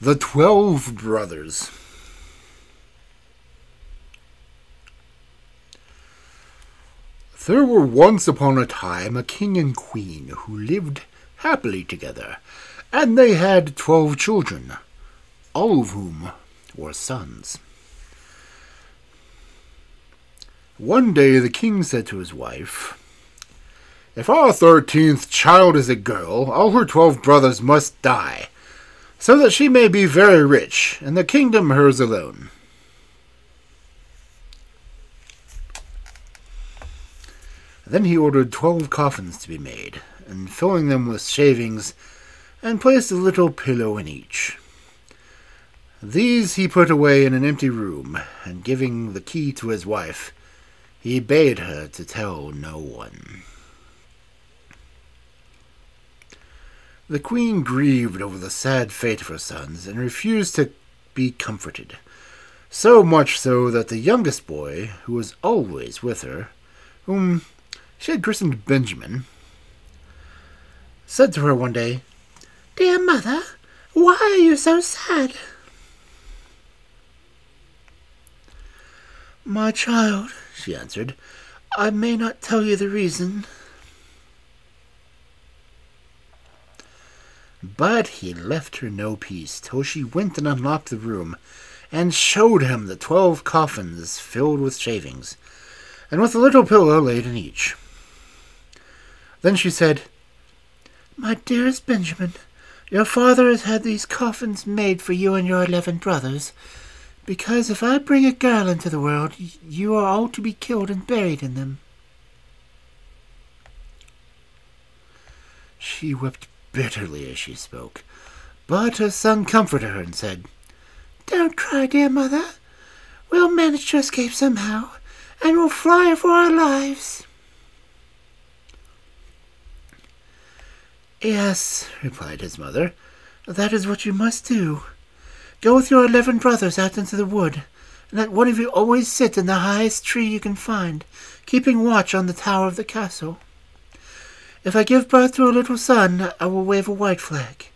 The 12 Brothers. There were once upon a time a king and queen who lived happily together, and they had 12 children, all of whom were sons. One day the king said to his wife, "If our 13th child is a girl, all her 12 brothers must die, so that she may be very rich, and the kingdom hers alone." Then he ordered 12 coffins to be made, and filling them with shavings, and placed a little pillow in each. These he put away in an empty room, and giving the key to his wife, he bade her to tell no one. The queen grieved over the sad fate of her sons, and refused to be comforted, so much so that the youngest boy, who was always with her, whom she had christened Benjamin, said to her one day, "Dear mother, why are you so sad?" "My child," she answered, "I may not tell you the reason." But he left her no peace till she went and unlocked the room, and showed him the 12 coffins filled with shavings, and with a little pillow laid in each. Then she said, "My dearest Benjamin, your father has had these coffins made for you and your 11 brothers, because if I bring a girl into the world, you are all to be killed and buried in them." She wept bitterly as she spoke, but her son comforted her and said, "Don't cry, dear mother. We'll manage to escape somehow, and we'll fly for our lives." "Yes," replied his mother, "that is what you must do. Go with your 11 brothers out into the wood, and let one of you always sit in the highest tree you can find, keeping watch on the tower of the castle. If I give birth to a little son, I will wave a white flag,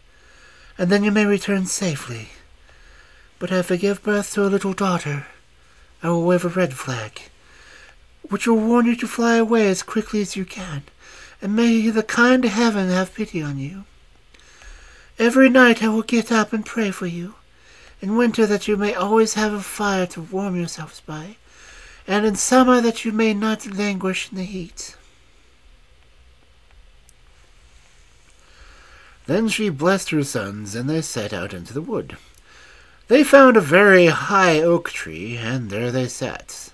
and then you may return safely. But if I give birth to a little daughter, I will wave a red flag, which will warn you to fly away as quickly as you can, and may the kind heaven have pity on you. Every night I will get up and pray for you, in winter that you may always have a fire to warm yourselves by, and in summer that you may not languish in the heat." Then she blessed her sons, and they set out into the wood. They found a very high oak tree, and there they sat,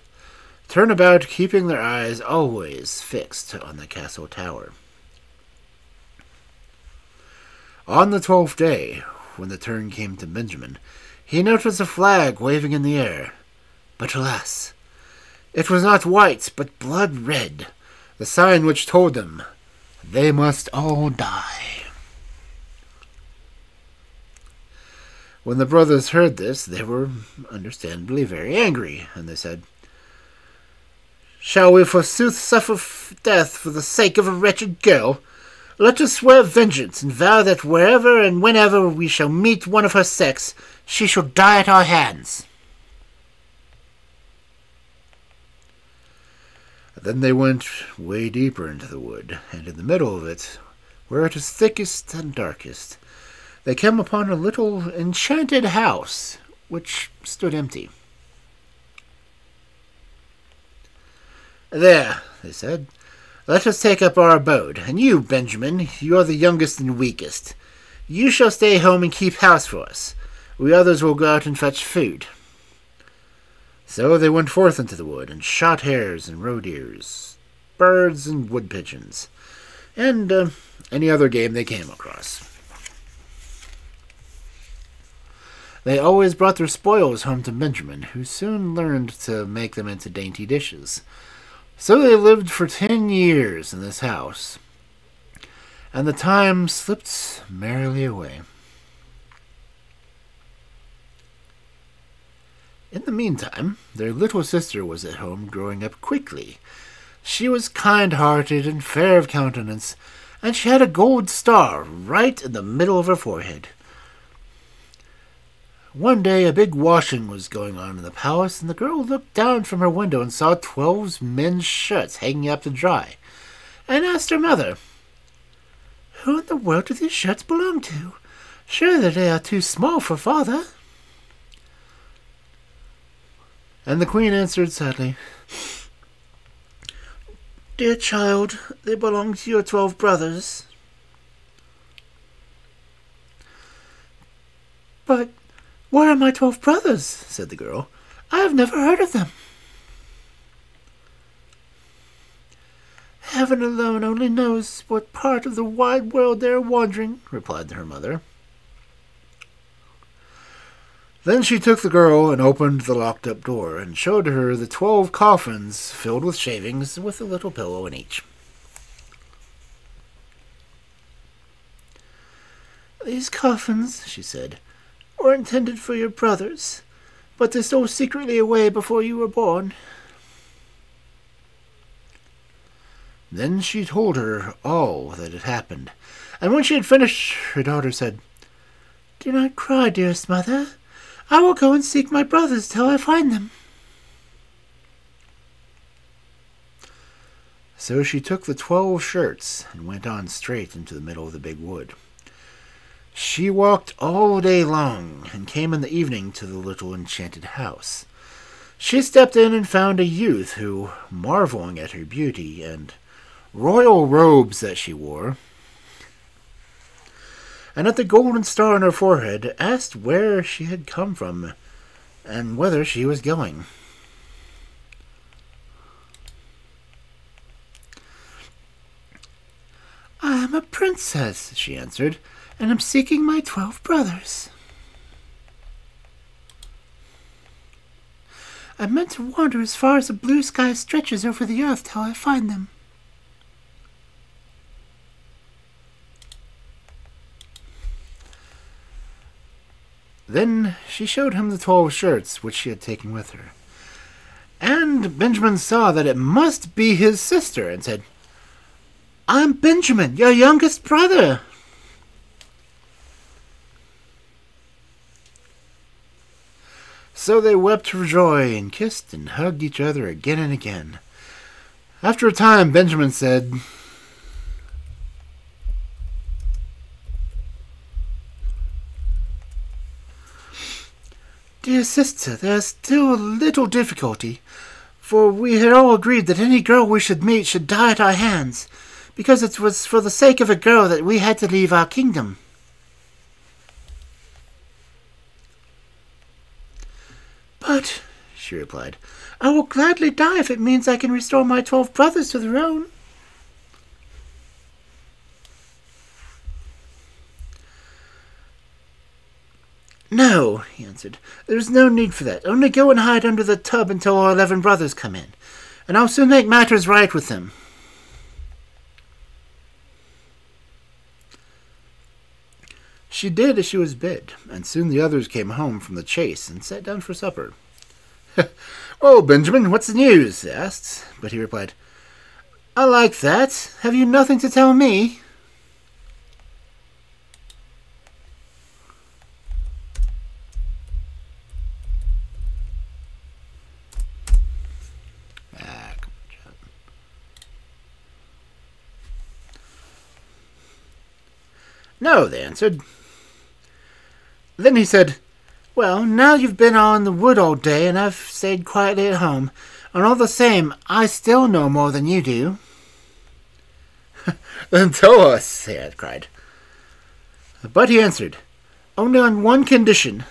turnabout, keeping their eyes always fixed on the castle tower. On the 12th day, when the turn came to Benjamin, he noticed a flag waving in the air. But alas, it was not white, but blood red, the sign which told them they must all die. When the brothers heard this, they were understandably very angry, and they said, "Shall we forsooth suffer death for the sake of a wretched girl? Let us swear vengeance, and vow that wherever and whenever we shall meet one of her sex, she shall die at our hands." Then they went way deeper into the wood, and in the middle of it, where it is thickest and darkest, they came upon a little enchanted house, which stood empty. "There," they said, "let us take up our abode, and you, Benjamin, you are the youngest and weakest. You shall stay home and keep house for us. We others will go out and fetch food." So they went forth into the wood, and shot hares and roe deers, birds and wood pigeons, and any other game they came across. They always brought their spoils home to Benjamin, who soon learned to make them into dainty dishes. So they lived for 10 years in this house, and the time slipped merrily away. In the meantime, their little sister was at home growing up quickly. She was kind-hearted and fair of countenance, and she had a gold star right in the middle of her forehead. One day a big washing was going on in the palace, and the girl looked down from her window and saw 12 men's shirts hanging up to dry, and asked her mother, "Who in the world do these shirts belong to? Surely they are too small for father." And the queen answered sadly, "Dear child, they belong to your 12 brothers." "But where are my 12 brothers?" said the girl. "I have never heard of them." "Heaven alone only knows what part of the wide world they are wandering," replied her mother. Then she took the girl and opened the locked-up door and showed her the 12 coffins filled with shavings with a little pillow in each. "These coffins," she said, "were intended for your brothers, but they stole secretly away before you were born." Then she told her all that had happened, and when she had finished, her daughter said, "Do not cry, dearest mother. I will go and seek my brothers till I find them." So she took the 12 shirts and went on straight into the middle of the big wood. She walked all day long and came in the evening to the little enchanted house. She stepped in and found a youth who, marveling at her beauty and royal robes that she wore, and at the golden star on her forehead, asked where she had come from and whither she was going. "I am a princess," she answered, "and am seeking my 12 brothers. I meant to wander as far as the blue sky stretches over the earth till I find them." Then she showed him the 12 shirts which she had taken with her. And Benjamin saw that it must be his sister, and said, "I'm Benjamin, your youngest brother." So they wept for joy and kissed and hugged each other again and again. After a time, Benjamin said, "Dear sister, there is still a little difficulty, for we had all agreed that any girl we should meet should die at our hands, because it was for the sake of a girl that we had to leave our kingdom." "But," she replied, "I will gladly die if it means I can restore my 12 brothers to the throne." "No," he answered, "there is no need for that. Only go and hide under the tub until our 11 brothers come in, and I'll soon make matters right with them." She did as she was bid, and soon the others came home from the chase and sat down for supper. "Well, Benjamin, what's the news?" they asked, but he replied, "I like that. Have you nothing to tell me?" "No," they answered. Then he said, "Well, now you've been on in the wood all day, and I've stayed quietly at home, and all the same, I still know more than you do." "Then tell us," they had cried. But he answered, "Only on one condition,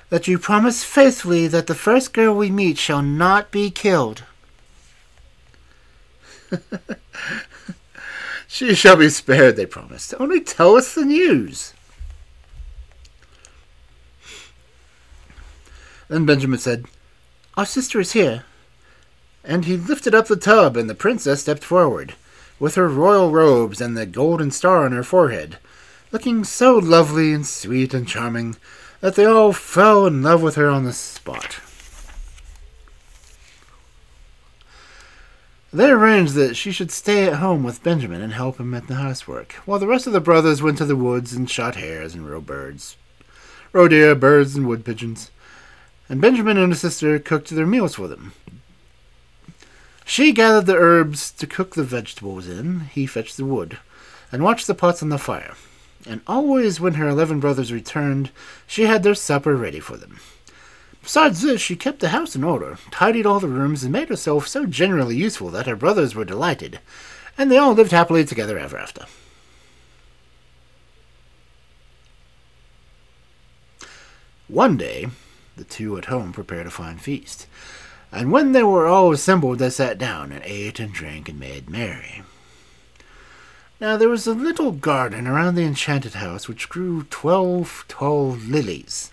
that you promise faithfully that the first girl we meet shall not be killed." "She shall be spared," they promised. "Only tell us the news." Then Benjamin said, "Our sister is here." And he lifted up the tub, and the princess stepped forward, with her royal robes and the golden star on her forehead, looking so lovely and sweet and charming that they all fell in love with her on the spot. They arranged that she should stay at home with Benjamin and help him at the housework, while the rest of the brothers went to the woods and shot hares and rode birds. roe deer, birds, and wood pigeons. And Benjamin and his sister cooked their meals for them. She gathered the herbs to cook the vegetables in, he fetched the wood, and watched the pots on the fire. And always when her 11 brothers returned, she had their supper ready for them. Besides this, she kept the house in order, tidied all the rooms, and made herself so generally useful that her brothers were delighted, and they all lived happily together ever after. One day, the two at home prepared a fine feast, and when they were all assembled, they sat down and ate and drank and made merry. Now there was a little garden around the enchanted house which grew 12 tall lilies.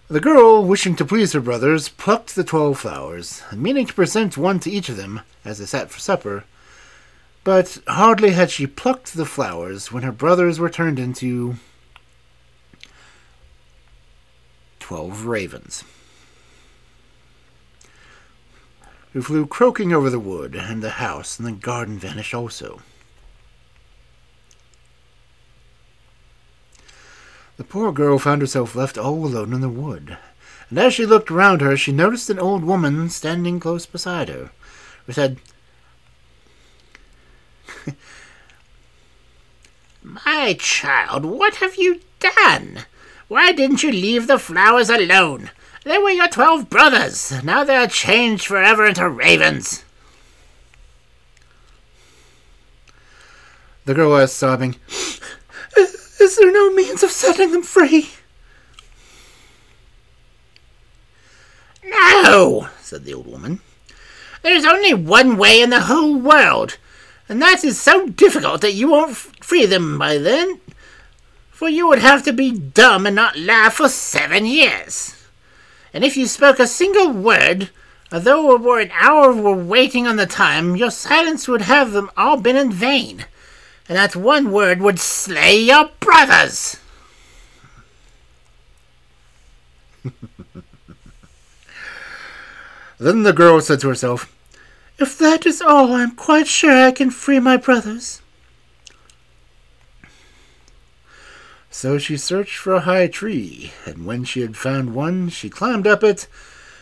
The girl, wishing to please her brothers, plucked the 12 flowers, and meaning to present one to each of them as they sat for supper. But hardly had she plucked the flowers when her brothers were turned into 12 ravens, who flew croaking over the wood and the house, and the garden vanished also. The poor girl found herself left all alone in the wood, and as she looked round her, she noticed an old woman standing close beside her, who said, "My child, what have you done? Why didn't you leave the flowers alone? They were your 12 brothers. Now they are changed forever into ravens." The girl asked, sobbing, "Is there no means of setting them free?" "No," said the old woman. "There's only one way in the whole world, and that is so difficult that you won't free them by then, for you would have to be dumb and not laugh for 7 years. And if you spoke a single word, although it were an hour were waiting on the time, your silence would have them all been in vain, and that one word would slay your brothers." Then the girl said to herself, "If that is all, I am quite sure I can free my brothers." So she searched for a high tree, and when she had found one, she climbed up it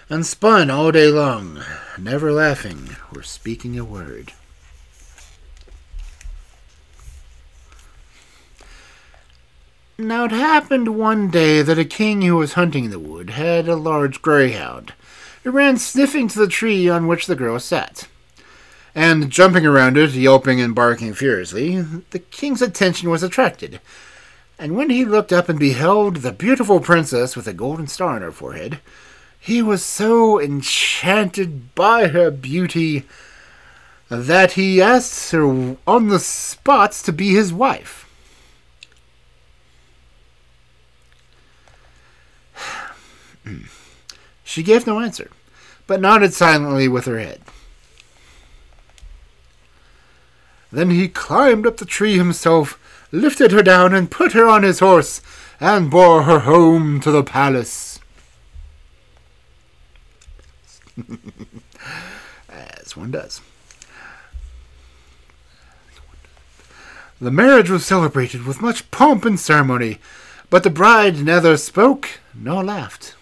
and spun all day long, never laughing or speaking a word. Now it happened one day that a king who was hunting in the wood had a large greyhound, who ran sniffing to the tree on which the girl sat. And jumping around it, yelping and barking furiously, the king's attention was attracted. And when he looked up and beheld the beautiful princess with a golden star on her forehead, he was so enchanted by her beauty that he asked her on the spot to be his wife. She gave no answer, but nodded silently with her head. Then he climbed up the tree himself, lifted her down, and put her on his horse, and bore her home to the palace. As one does. The marriage was celebrated with much pomp and ceremony, but the bride neither spoke nor laughed.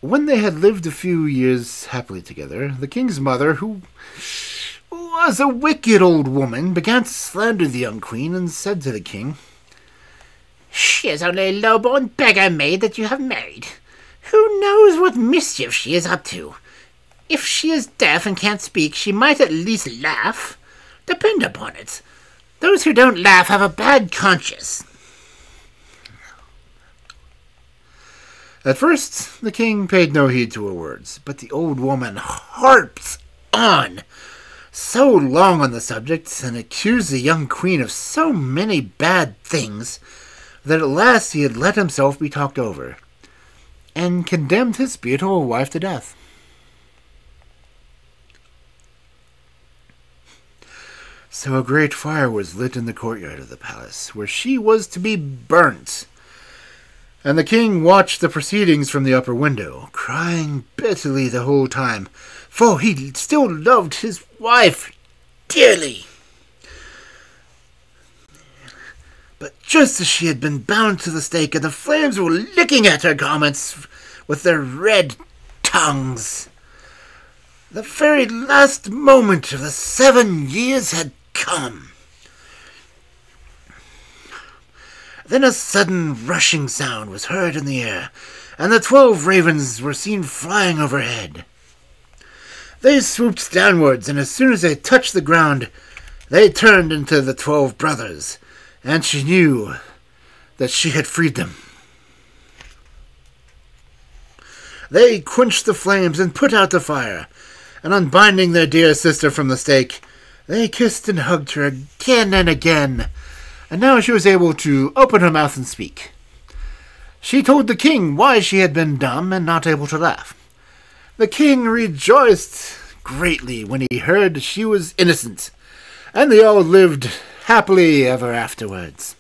When they had lived a few years happily together, the king's mother, who was a wicked old woman, began to slander the young queen, and said to the king, "She is only a low-born beggar maid that you have married. Who knows what mischief she is up to? If she is deaf and can't speak, she might at least laugh. Depend upon it, those who don't laugh have a bad conscience." At first, the king paid no heed to her words, but the old woman harped on so long on the subject and accused the young queen of so many bad things that at last he had let himself be talked over, and condemned his beautiful wife to death. So a great fire was lit in the courtyard of the palace, where she was to be burnt. And the king watched the proceedings from the upper window, crying bitterly the whole time, for he still loved his wife dearly. But just as she had been bound to the stake and the flames were licking at her garments with their red tongues, the very last moment of the 7 years had come. Then a sudden rushing sound was heard in the air, and the 12 ravens were seen flying overhead. They swooped downwards, and as soon as they touched the ground, they turned into the 12 brothers, and she knew that she had freed them. They quenched the flames and put out the fire, and unbinding their dear sister from the stake, they kissed and hugged her again and again, and now she was able to open her mouth and speak. She told the king why she had been dumb and not able to laugh. The king rejoiced greatly when he heard she was innocent, and they all lived happily ever afterwards.